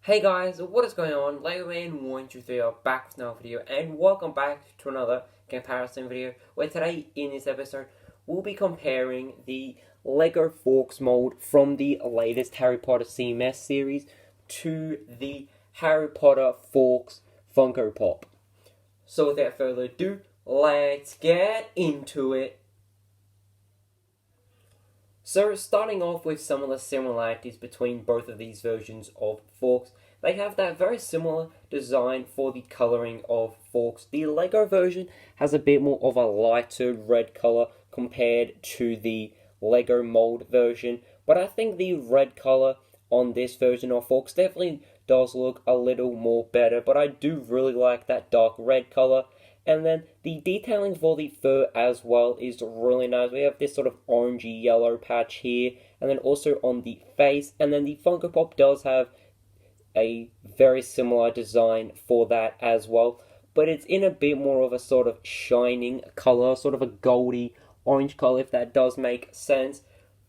Hey guys, what is going on? Lego Man 123 are back with another video, and welcome back to another comparison video, where today in this episode we'll be comparing the Lego Fawkes mold from the latest Harry Potter CMS series to the Harry Potter Fawkes Funko Pop. So without further ado, let's get into it. So starting off with some of the similarities between both of these versions of Fawkes, they have that very similar design for the colouring of Fawkes. The Lego version has a bit more of a lighter red colour compared to the Lego mold version, but I think the red colour on this version of Fawkes definitely does look a little more better, but I do really like that dark red colour. And then the detailing for the fur as well is really nice. We have this sort of orangey yellow patch here, and then also on the face. And then the Funko Pop does have a very similar design for that as well, but it's in a bit more of a sort of shining color, sort of a goldy orange color, if that does make sense.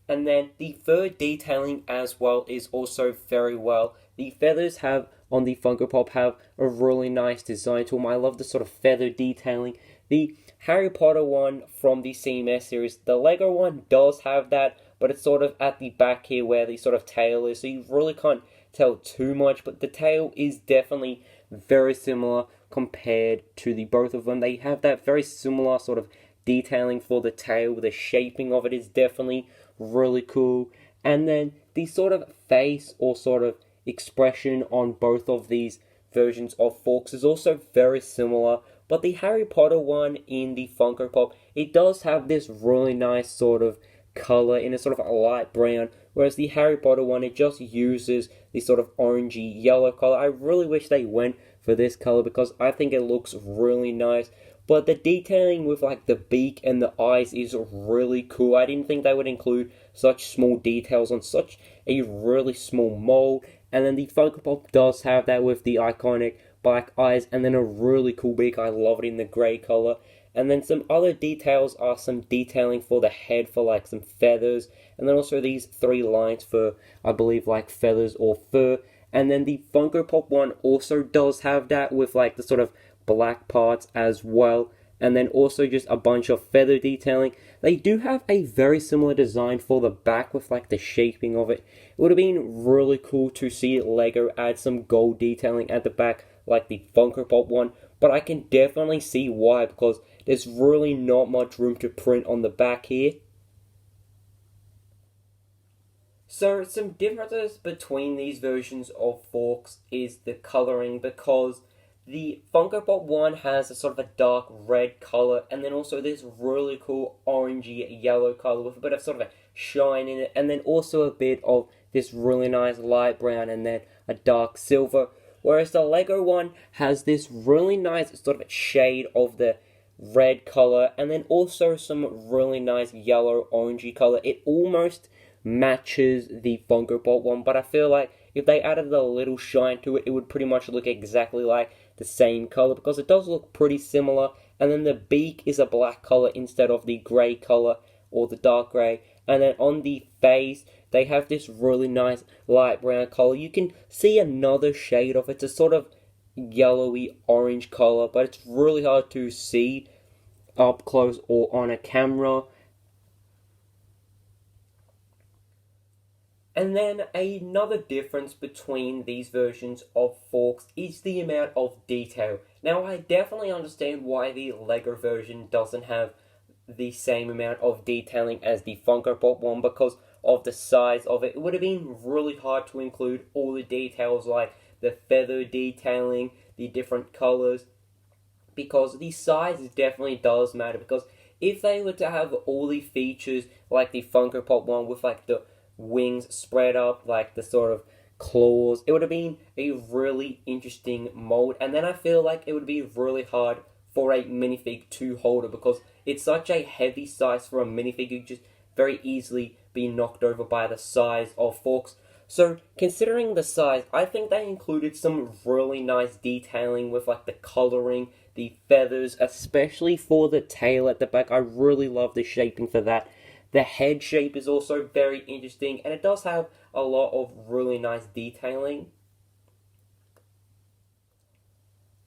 And then the fur detailing as well is also very well. The feathers have on the Funko Pop have a really nice design to them. I love the sort of feather detailing. The Harry Potter one from the CMS series, the Lego one does have that, but it's sort of at the back here where the sort of tail is, so you really can't tell too much, but the tail is definitely very similar compared to the both of them. They have that very similar sort of detailing for the tail. The shaping of it is definitely really cool. And then the sort of face or sort of expression on both of these versions of Fawkes is also very similar, but the Harry Potter one in the Funko Pop, it does have this really nice sort of color in a sort of a light brown, whereas the Harry Potter one, it just uses the sort of orangey yellow color. I really wish they went for this color because I think it looks really nice. But the detailing with like the beak and the eyes is really cool. I didn't think they would include such small details on such a really small mold. And then the Funko Pop does have that with the iconic black eyes and then a really cool beak. I love it in the grey color. And then some other details are some detailing for the head for like some feathers. And then also these three lines for, I believe, like feathers or fur. And then the Funko Pop one also does have that with like the sort of black parts as well, and then also just a bunch of feather detailing. They do have a very similar design for the back with like the shaping of it. It would have been really cool to see Lego add some gold detailing at the back like the Funko Pop one, but I can definitely see why, because there's really not much room to print on the back here. So some differences between these versions of Fawkes is the colouring, because the Funko Pop one has a sort of a dark red colour, and then also this really cool orangey yellow colour with a bit of sort of a shine in it, and then also a bit of this really nice light brown and then a dark silver. Whereas the Lego one has this really nice sort of a shade of the red colour, and then also some really nice yellow orangey colour. It almost matches the Funko Pop one, but I feel like if they added a little shine to it, it would pretty much look exactly like the same color, because it does look pretty similar. And then the beak is a black color instead of the gray color or the dark gray. And then on the face, they have this really nice light brown color. You can see another shade of it. It's a sort of yellowy orange color, but it's really hard to see up close or on a camera. And then another difference between these versions of Fawkes is the amount of detail. Now, I definitely understand why the Lego version doesn't have the same amount of detailing as the Funko Pop one, because of the size of it. It would have been really hard to include all the details like the feather detailing, the different colors, because the size definitely does matter. Because if they were to have all the features like the Funko Pop one with like the wings spread up, like the sort of claws, it would have been a really interesting mold. And then I feel like it would be really hard for a minifig to hold it, because it's such a heavy size for a minifig. You just very easily be knocked over by the size of Fawkes. So considering the size, I think they included some really nice detailing with like the coloring, the feathers, especially for the tail at the back. I really love the shaping for that. The head shape is also very interesting, and it does have a lot of really nice detailing.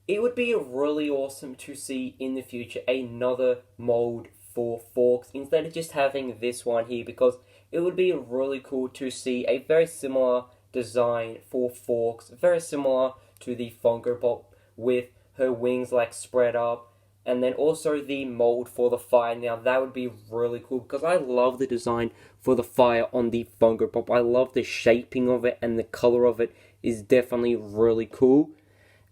It would be really awesome to see in the future another mold for Fawkes instead of just having this one here, because it would be really cool to see a very similar design for Fawkes, very similar to the Funko Pop with her wings like spread up, and then also the mold for the fire. Now that would be really cool because I love the design for the fire on the Funko Pop. I love the shaping of it, and the color of it is definitely really cool.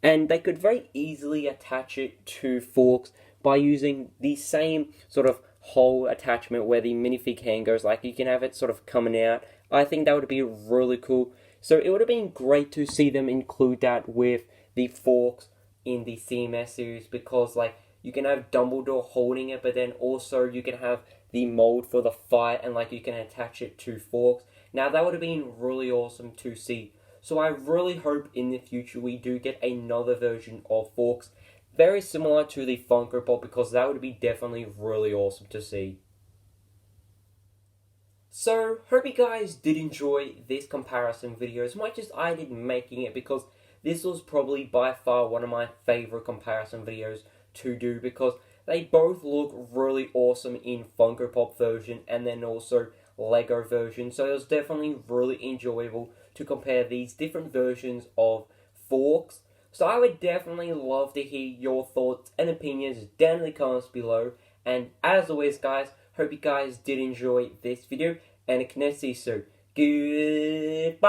And they could very easily attach it to Fawkes by using the same sort of hole attachment where the minifig hand goes, like you can have it sort of coming out. I think that would be really cool. So it would have been great to see them include that with the Fawkes in the CMS series, because like you can have Dumbledore holding it, but then also you can have the mold for the fight, and like you can attach it to Fawkes. Now that would have been really awesome to see. So I really hope in the future we do get another version of Fawkes very similar to the Funko Pop, because that would be definitely really awesome to see. So, hope you guys did enjoy this comparison video as much as I did making it, because this was probably by far one of my favorite comparison videos to do, because they both look really awesome in Funko Pop version and then also Lego version. So it was definitely really enjoyable to compare these different versions of Fawkes. So I would definitely love to hear your thoughts and opinions down in the comments below. And as always guys, hope you guys did enjoy this video, and I can see you soon. Goodbye!